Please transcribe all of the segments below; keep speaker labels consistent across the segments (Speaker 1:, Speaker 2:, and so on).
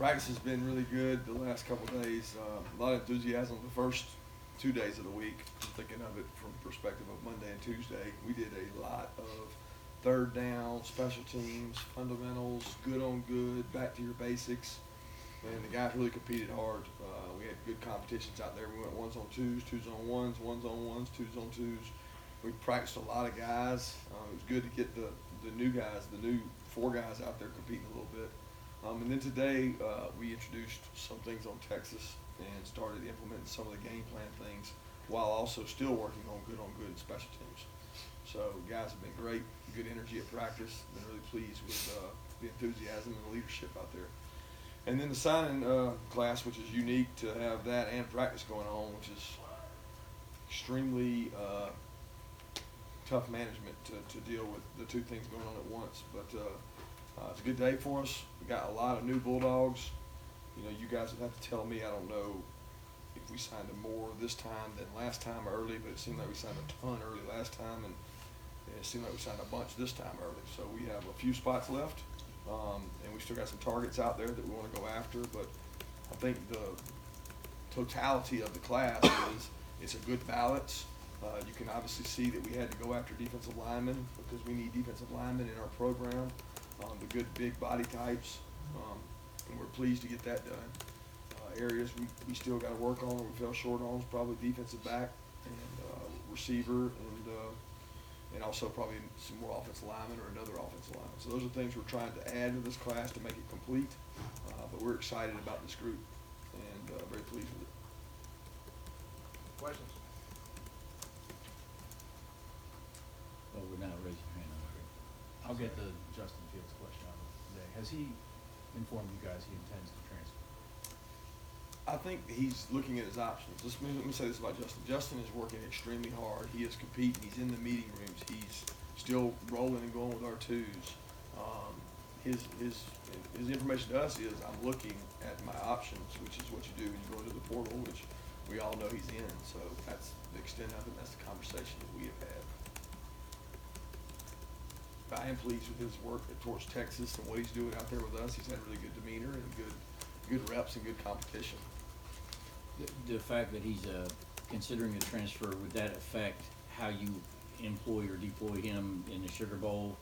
Speaker 1: Practice has been really good the last couple of days. A lot of enthusiasm the first 2 days of the week. I'm thinking of it from perspective of Monday and Tuesday. We did a lot of third down, special teams, fundamentals, good on good, back to your basics. And the guys really competed hard. We had good competitions out there. We went ones on twos, twos on ones, ones on ones, twos on twos. We practiced a lot of guys. It was good to get the new guys, the new four guys out there competing a little bit. And then today we introduced some things on Texas and started implementing some of the game plan things while also still working on good special teams. So guys have been great, good energy at practice. Been really pleased with the enthusiasm and the leadership out there. And then the signing class, which is unique to have that and practice going on, which is extremely tough management to deal with the two things going on at once. But it's a good day for us. We got a lot of new Bulldogs. You know, you guys would have to tell me. I don't know if we signed them more this time than last time early, but it seemed like we signed a ton early last time, and it seemed like we signed a bunch this time early. So we have a few spots left, and we still got some targets out there that we want to go after. But I think the totality of the class is it's a good balance. You can obviously see that we had to go after defensive linemen because we need defensive linemen in our program, the good big body types, and we're pleased to get that done. Areas we still got to work on, or we fell short on, is probably defensive back and receiver, and also probably some more offensive linemen or another offensive lineman. So those are things we're trying to add to this class to make it complete. But we're excited about this group and very pleased with it.
Speaker 2: Questions?
Speaker 3: Well, we're not raising your hand over here. I'll get the Justin Fields question out of today. Has he informed you guys he intends to transfer?
Speaker 1: I think he's looking at his options. Let me say this about Justin. Justin is working extremely hard. He is competing. He's in the meeting rooms. He's still rolling and going with our twos. His information to us is I'm looking at my options, which is what you do when you go into the portal, which we all know he's in. So that's the extent of it. That's the conversation that we have had. I am pleased with his work towards Texas and what he's doing out there with us. He's had really good demeanor and good reps and good competition.
Speaker 3: The fact that he's considering a transfer, would that affect how you employ or deploy him in the Sugar Bowl?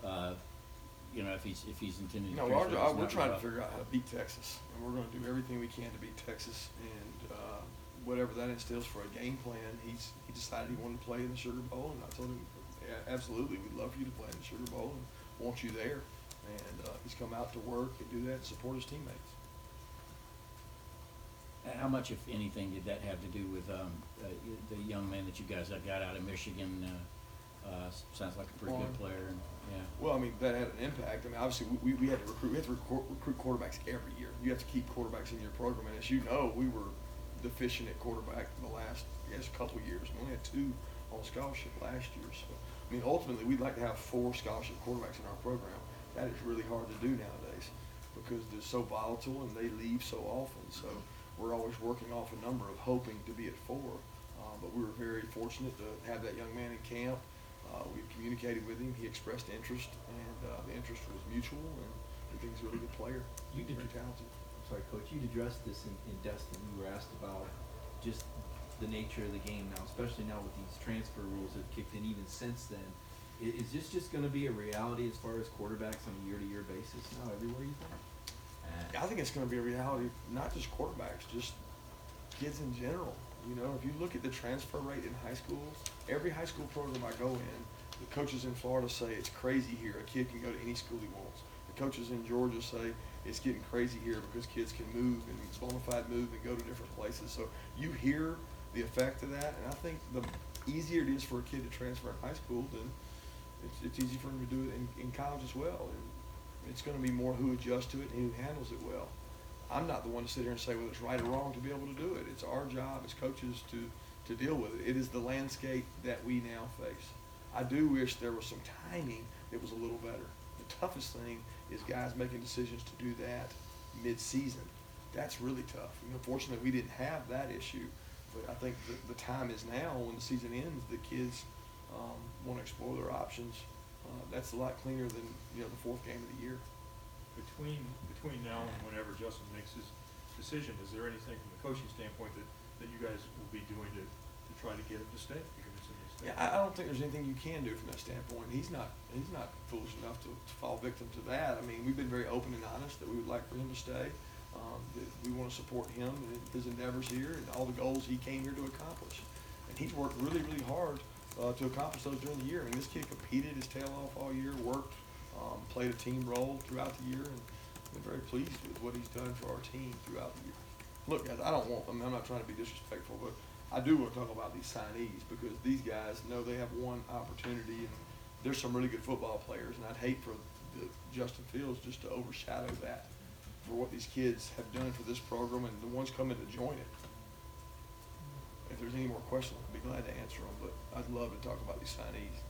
Speaker 3: You know, if he's intending to transfer.
Speaker 1: We're trying to figure out how to beat Texas, and we're going to do everything we can to beat Texas. And whatever that instills for a game plan, he decided he wanted to play in the Sugar Bowl, and I told him, yeah, absolutely, we'd love for you to play in the Sugar Bowl and want you there. And he's come out to work and do that and support his teammates.
Speaker 3: How much, if anything, did that have to do with the young man that you guys got out of Michigan? Sounds like a pretty good player. Yeah.
Speaker 1: Well, I mean, that had an impact. I mean, obviously, we had to recruit. We have to recruit quarterbacks every year. You have to keep quarterbacks in your program. And as you know, we were deficient at quarterback the last, couple of years. We only had 2 on scholarship last year. So, I mean, ultimately, we'd like to have 4 scholarship quarterbacks in our program. That is really hard to do nowadays because they're so volatile and they leave so often. So we're always working off a number of hoping to be at 4. But we were very fortunate to have that young man in camp. We communicated with him. He expressed interest, and the interest was mutual, and I think he's a really good player. He's very talented.
Speaker 4: I'm sorry, Coach, you'd addressed this in Destin. You were asked about just the nature of the game now, especially now with these transfer rules that kicked in even since then. Is this just going to be a reality as far as quarterbacks on a year-to-year basis now everywhere, you think?
Speaker 1: I think it's going to be a reality, not just quarterbacks, just kids in general. You know, if you look at the transfer rate in high schools, every high school program I go in, the coaches in Florida say it's crazy here. A kid can go to any school he wants. The coaches in Georgia say it's getting crazy here because kids can move and it's bona fide move and go to different places. So you hear the effect of that, and I think the easier it is for a kid to transfer in high school, then it's easy for him to do it in college as well. And it's going to be more who adjusts to it and who handles it well. I'm not the one to sit here and say whether it's right or wrong to be able to do it. It's our job as coaches to deal with it. It is the landscape that we now face. I do wish there was some timing that was a little better. The toughest thing is guys making decisions to do that mid-season. That's really tough. You know, fortunately, we didn't have that issue. But I think the time is now when the season ends, the kids want to explore their options. That's a lot cleaner than the 4th game of the year.
Speaker 2: Between between now and whenever Justin makes his decision, is there anything from the coaching standpoint that you guys will be doing to try to get him to stay? Convince him to stay?
Speaker 1: Yeah, I don't think there's anything you can do from that standpoint. He's not foolish enough to fall victim to that. I mean, we've been very open and honest that we would like for him to stay. That we want to support him in his endeavors here and all the goals he came here to accomplish. And he's worked really, really hard to accomplish those during the year. I mean, this kid competed his tail off all year, worked, played a team role throughout the year, and been very pleased with what he's done for our team throughout the year. Look, guys, I'm not trying to be disrespectful, but I do want to talk about these signees because these guys know they have one opportunity, and there's some really good football players, and I'd hate for Justin Fields just to overshadow that for what these kids have done for this program and the ones coming to join it. If there's any more questions, I'd be glad to answer them, but I'd love to talk about these signees.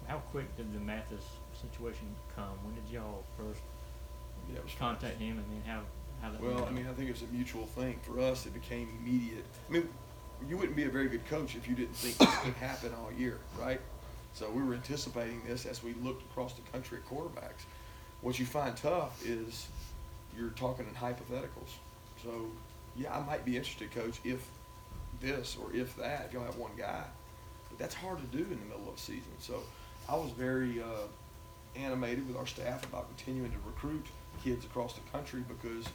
Speaker 5: How quick did the Mathis situation come? When did y'all first
Speaker 1: Yeah, it was
Speaker 5: contact him, and then how that
Speaker 1: Well,
Speaker 5: went?
Speaker 1: I mean, I think it's a mutual thing. For us, it became immediate. I mean, you wouldn't be a very good coach if you didn't think this could happen all year, right? So we were anticipating this as we looked across the country at quarterbacks. What you find tough is you're talking in hypotheticals. So, yeah, I might be interested, Coach, if this or if that, if y'all have one guy. But that's hard to do in the middle of a season. So I was very animated with our staff about continuing to recruit kids across the country because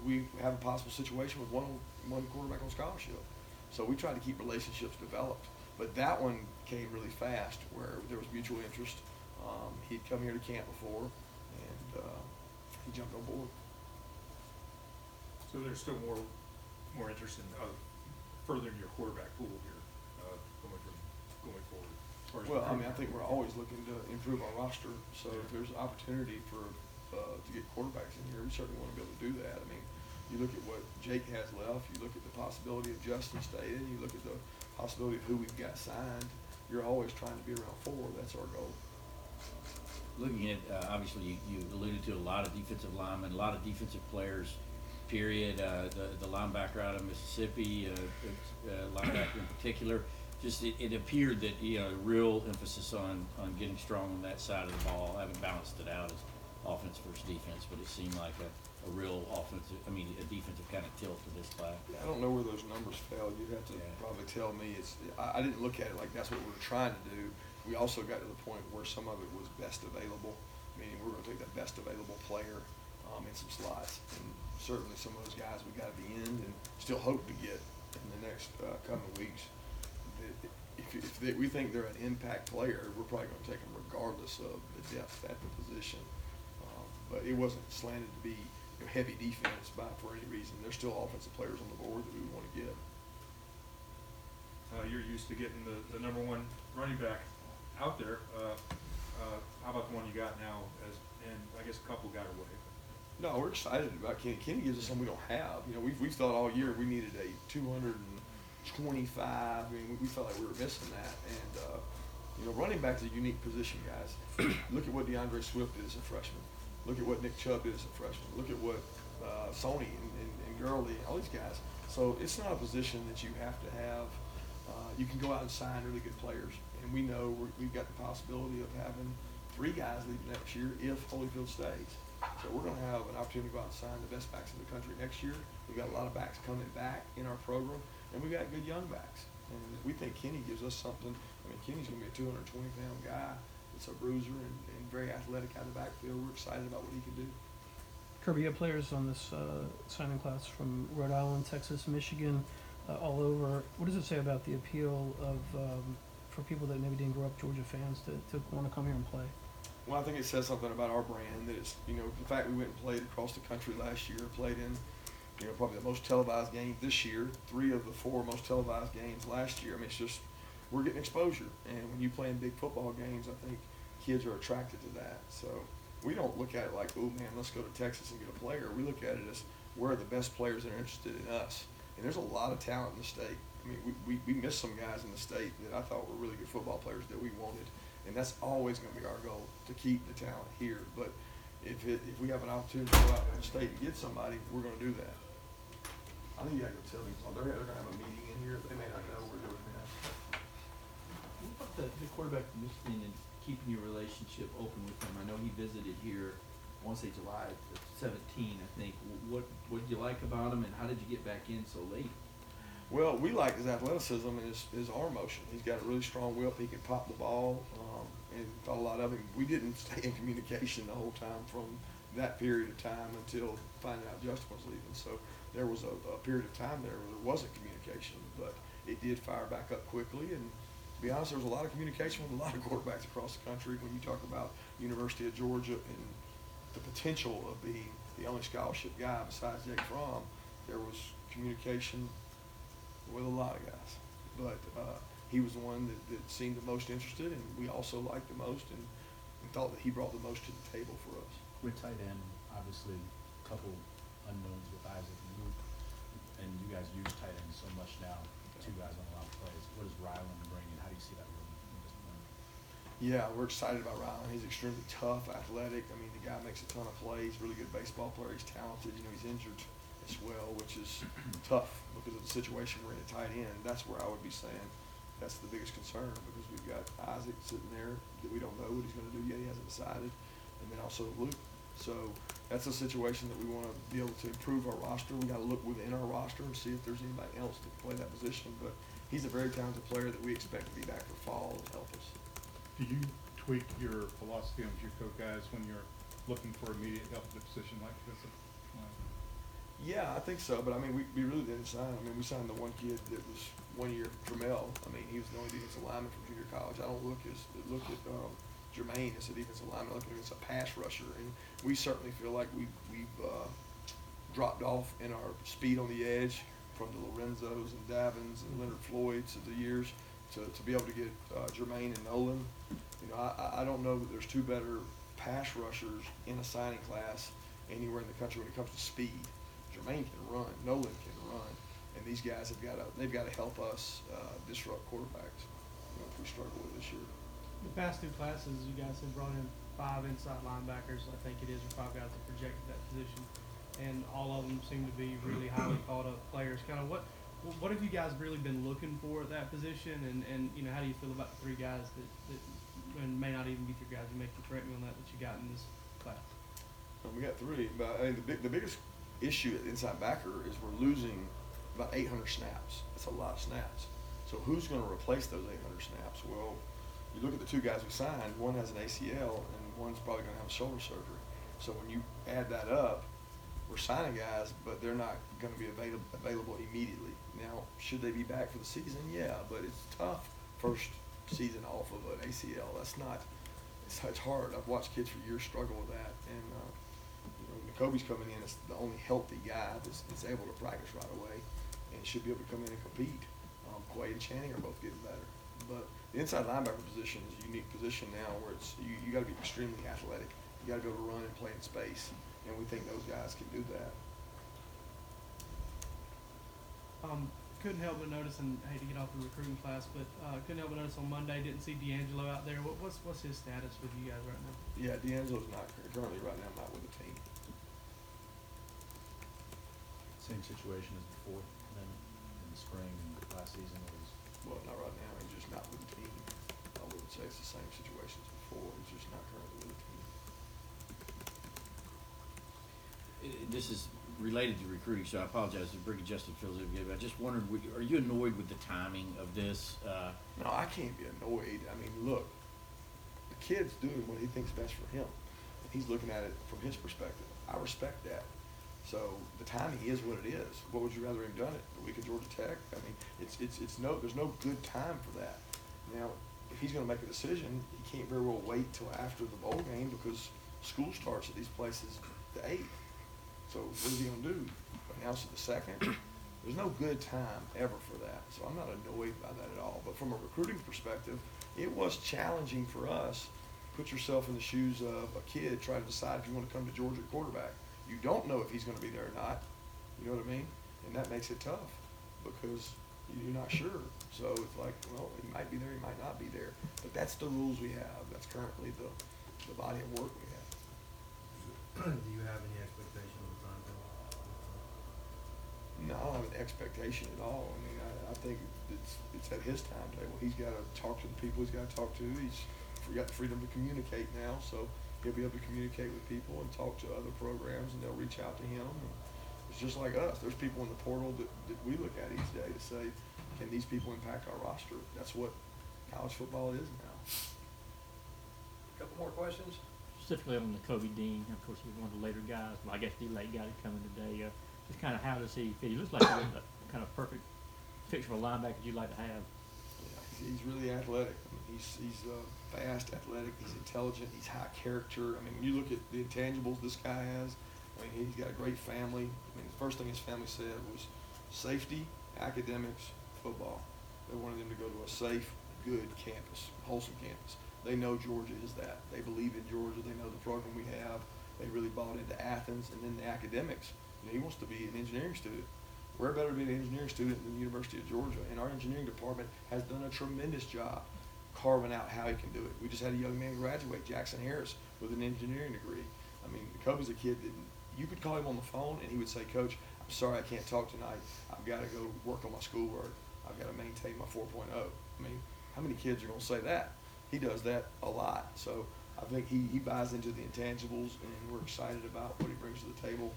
Speaker 1: we have a possible situation with one quarterback on scholarship. So we tried to keep relationships developed. But that one came really fast where there was mutual interest. He'd come here to camp before, and he jumped on board.
Speaker 2: So there's still more interest in furthering your quarterback pool here going forward. As far as
Speaker 1: Well, I mean, I
Speaker 2: recruitment.
Speaker 1: think we're always looking to improve our roster. So if there's an opportunity to get quarterbacks in here, we certainly want to be able to do that. I mean, you look at what Jake has left, you look at the possibility of Justin staying, you look at the possibility of who we've got signed. You're always trying to be around 4. That's our goal.
Speaker 3: Looking at, obviously, you alluded to a lot of defensive linemen, a lot of defensive players, period. The linebacker out of Mississippi, linebacker in particular, just it appeared that, real emphasis on getting strong on that side of the ball. I haven't balanced it out as offense versus defense, but it seemed like a real a defensive kind of tilt to this class.
Speaker 1: I don't know where those numbers fell. You'd have to probably tell me. I didn't look at it like that's what we were trying to do. We also got to the point where some of it was best available, meaning we're going to take the best available player in some slots. And certainly some of those guys we got at the end and still hope to get in the next coming weeks. If we think they're an impact player, we're probably going to take them regardless of the depth at the position. But it wasn't slanted to be heavy defense for any reason. There's still offensive players on the board that we want to get.
Speaker 2: You're used to getting the number one running back out there. How about the one you got now? And I guess a couple got away.
Speaker 1: No, we're excited about Kenny. Kenny gives us something we don't have. We've thought all year we needed a 225. I mean, we felt like we were missing that. And running back is a unique position, guys. Look at what DeAndre Swift did as a freshman. Look at what Nick Chubb did as a freshman. Look at what Sony and Gurley, all these guys. So it's not a position that you have to have. You can go out and sign really good players. And we know we've got the possibility of having 3 guys leaving next year if Holyfield stays. So we're going to have an opportunity to go out and sign the best backs in the country next year. We've got a lot of backs coming back in our program, and we've got good young backs. And we think Kenny gives us something. I mean, Kenny's going to be a 220-pound guy. It's a bruiser and very athletic out of the backfield. We're excited about what he can do.
Speaker 6: Kirby, you have players on this signing class from Rhode Island, Texas, Michigan, all over. What does it say about the appeal of for people that maybe didn't grow up Georgia fans to want to come here and play?
Speaker 1: Well, I think it says something about our brand that it's, the fact we went and played across the country last year, played in, probably the most televised game this year, 3 of the 4 most televised games last year. I mean, it's just, we're getting exposure. And when you play in big football games, I think kids are attracted to that. So we don't look at it like, oh man, let's go to Texas and get a player. We look at it as where are the best players that are interested in us. And there's a lot of talent in the state. I mean, we missed some guys in the state that I thought were really good football players that we wanted. And that's always going to be our goal, to keep the talent here. But if we have an opportunity to go out in the state and get somebody, we're going to do that. I think you got to go tell these. They're going to have a meeting in here. They may not know we're doing that.
Speaker 4: What about the quarterback from Michigan and keeping your relationship open with him? I know he visited here I wanna say July 17, I think. What did you like about him, and how did you get back in so late?
Speaker 1: Well, we like his athleticism and his arm motion. He's got a really strong whip. He can pop the ball, and thought a lot of him. We didn't stay in communication the whole time from that period of time until finding out Justin was leaving. So there was a period of time there where there wasn't communication, but it did fire back up quickly. And to be honest, there was a lot of communication with a lot of quarterbacks across the country when you talk about University of Georgia and the potential of being the only scholarship guy besides Jake Fromm. There was communication with a lot of guys, but he was the one that seemed the most interested, and we also liked the most, and thought that he brought the most to the table for us.
Speaker 7: With tight end, obviously, a couple unknowns with Isaac and Luke, and you guys use tight end so much now, two guys on a lot of plays. What does Ryland bring, and how do you see that room in this moment?
Speaker 1: Yeah, we're excited about Rylan. He's extremely tough, athletic. I mean, the guy makes a ton of plays, really good baseball player. He's talented. You know, he's injured as well, which is tough because of the situation we're in at tight end. That's where I would be saying that's the biggest concern, because we've got Isaac sitting there that we don't know what he's going to do yet. He hasn't decided. And then also Luke. So that's a situation that we want to be able to improve our roster. We got to look within our roster and see if there's anybody else that can play that position. But he's a very talented player that we expect to be back for fall and help us.
Speaker 8: Do you tweak your philosophy on JUCO guys when you're looking for immediate help at a position like this?
Speaker 1: Yeah, I think so. But I mean, we really didn't sign. I mean, we signed the one kid that was 1 year, Tramel. I mean, he was the only defensive lineman from junior college. I don't look at Jermaine as a defensive lineman. I look at him as a pass rusher, and we certainly feel like we've dropped off in our speed on the edge from the Lorenzos and Davins and Leonard Floyds of the years to be able to get Jermaine and Nolan. You know, I don't know that there's two better pass rushers in a signing class anywhere in the country when it comes to speed. Jermaine can run, Nolan can run, and these guys they've got to help us disrupt quarterbacks, you know, if we struggle with this year.
Speaker 9: The past two classes, you guys have brought in 5 inside linebackers, I think it is, or 5 guys that projected that position, and all of them seem to be really highly thought of players. Kind of what have you guys really been looking for at that position, and you know, how do you feel about the 3 guys that and may not even be 3 guys, you may correct me on that you got in this class?
Speaker 1: Well, we got 3, but I mean, the biggest issue at inside backer is we're losing about 800 snaps. That's a lot of snaps. So who's going to replace those 800 snaps? Well, you look at the 2 guys we signed, one has an ACL and one's probably going to have shoulder surgery. So when you add that up, we're signing guys, but they're not going to be available immediately. Now, should they be back for the season? Yeah, but it's tough first season off of an ACL. That's not, it's hard. I've watched kids for years struggle with that, and Kobe's coming in as the only healthy guy that's able to practice right away and should be able to come in and compete. Quay and Channing are both getting better. But the inside linebacker position is a unique position now where it's you got to be extremely athletic. You got to be able to run and play in space, and we think those guys can do that.
Speaker 9: Couldn't help but notice, and I hate to get off the recruiting class, but couldn't help but notice on Monday, didn't see D'Angelo out there. What's his status with you guys right now?
Speaker 1: Yeah, D'Angelo's not currently right now not with the team.
Speaker 7: Same situation as before, then in the spring and last season was.
Speaker 1: Well, not right now. He's just not with the team. I wouldn't say it's the same situation as before. He's just not currently with the team.
Speaker 3: This is related to recruiting, so I apologize if Ricky Justin feels it. But I just wondered, are you annoyed with the timing of this?
Speaker 1: No, I can't be annoyed. I mean, look, the kid's doing what he thinks best for him. He's looking at it from his perspective. I respect that. So the timing is what it is. What would you rather him done it the week of Georgia Tech? I mean, there's no good time for that. Now, if he's going to make a decision, he can't very well wait till after the bowl game because school starts at these places the 8th. So what is he going to do? Announce it the 2nd? There's no good time ever for that. So I'm not annoyed by that at all. But from a recruiting perspective, it was challenging for us. Put yourself in the shoes of a kid trying to decide if you want to come to Georgia at quarterback. You don't know if he's going to be there or not. You know what I mean? And that makes it tough because you're not sure. So it's like, well, he might be there, he might not be there. But that's the rules we have. That's currently the body of work we have.
Speaker 10: Do you have any expectation of the timetable?
Speaker 1: No, I don't have an expectation at all. I mean, I think it's at his timetable. He's got to talk to the people he's got to talk to. He's got the freedom to communicate now. So he'll be able to communicate with people and talk to other programs, and they'll reach out to him. And it's just like us. There's people in the portal that we look at each day to say, can these people impact our roster? That's what college football is now.
Speaker 11: Couple more questions?
Speaker 5: Specifically on the Kobe Dean, of course, he's one of the later guys, well, I guess the late guy to come in today. Just kind of how does he fit? He looks like a kind of perfect picture of a linebacker you'd like to have.
Speaker 1: Yeah, he's really athletic. I mean, he's fast, athletic. He's intelligent. He's high character. I mean, when you look at the intangibles this guy has, I mean, he's got a great family. I mean, the first thing his family said was safety, academics, football. They wanted him to go to a safe, good campus, wholesome campus. They know Georgia is that. They believe in Georgia. They know the program we have. They really bought into Athens. And then the academics. You know, he wants to be an engineering student. Where better to be an engineering student than the University of Georgia? And our engineering department has done a tremendous job carving out how he can do it. We just had a young man graduate, Jackson Harris, with an engineering degree. I mean, Kobe's a kid that you could call him on the phone and he would say, Coach, I'm sorry I can't talk tonight. I've got to go work on my schoolwork. I've got to maintain my 4.0. I mean, how many kids are going to say that? He does that a lot. So I think he buys into the intangibles, and we're excited about what he brings to the table,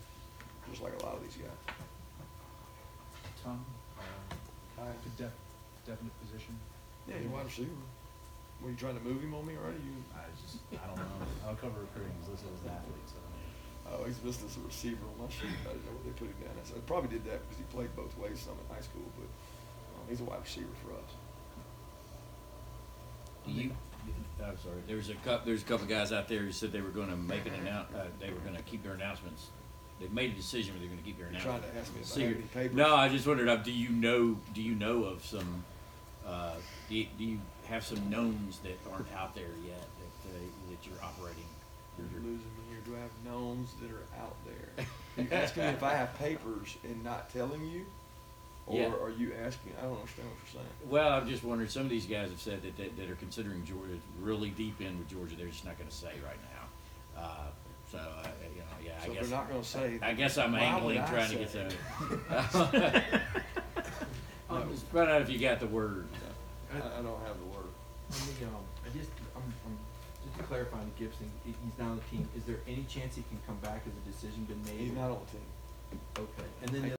Speaker 1: just like a lot of these guys.
Speaker 7: Tom,
Speaker 1: Hi.
Speaker 7: definite position?
Speaker 1: Yeah, he's a wide receiver. Were you trying to move him on me already?
Speaker 7: I don't know. I don't cover recruiting. He's listed as an athlete, so.
Speaker 1: Oh, he's listed as a receiver on my sheet. I didn't know what they put him down as. I probably did that because he played both ways some in high school, but he's a wide receiver for us.
Speaker 3: I'm sorry. There's a couple guys out there who said they were going to make they were going to keep their announcements. They've made a decision where they're going to keep their
Speaker 1: You're
Speaker 3: announcements.
Speaker 1: trying to ask me if I
Speaker 3: Secret.
Speaker 1: have any papers?
Speaker 3: No, I just wondered. Do you know of some? Do you have some knowns that aren't out there yet that you're operating?
Speaker 1: You're losing me here. Do I have knowns that are out there? Are you asking me if I have papers and not telling you? Or
Speaker 3: Yeah.
Speaker 1: are you asking? I don't understand what you're saying.
Speaker 3: Well, I'm just wondering. Some of these guys have said that are considering Georgia really deep in with Georgia. They're just not going to say right now. So yeah.
Speaker 1: So
Speaker 3: I guess
Speaker 1: they're not going to say.
Speaker 3: I guess I'm
Speaker 1: Why would
Speaker 3: angling,
Speaker 1: I
Speaker 3: trying to
Speaker 1: say
Speaker 3: get
Speaker 1: it?
Speaker 3: some. I'm just finding out if you got the word.
Speaker 1: I don't have the word.
Speaker 4: Let me just to clarify on Gibson, he's not on the team. Is there any chance he can come back? Has a decision been made?
Speaker 1: He's not on the team.
Speaker 4: Okay, and then the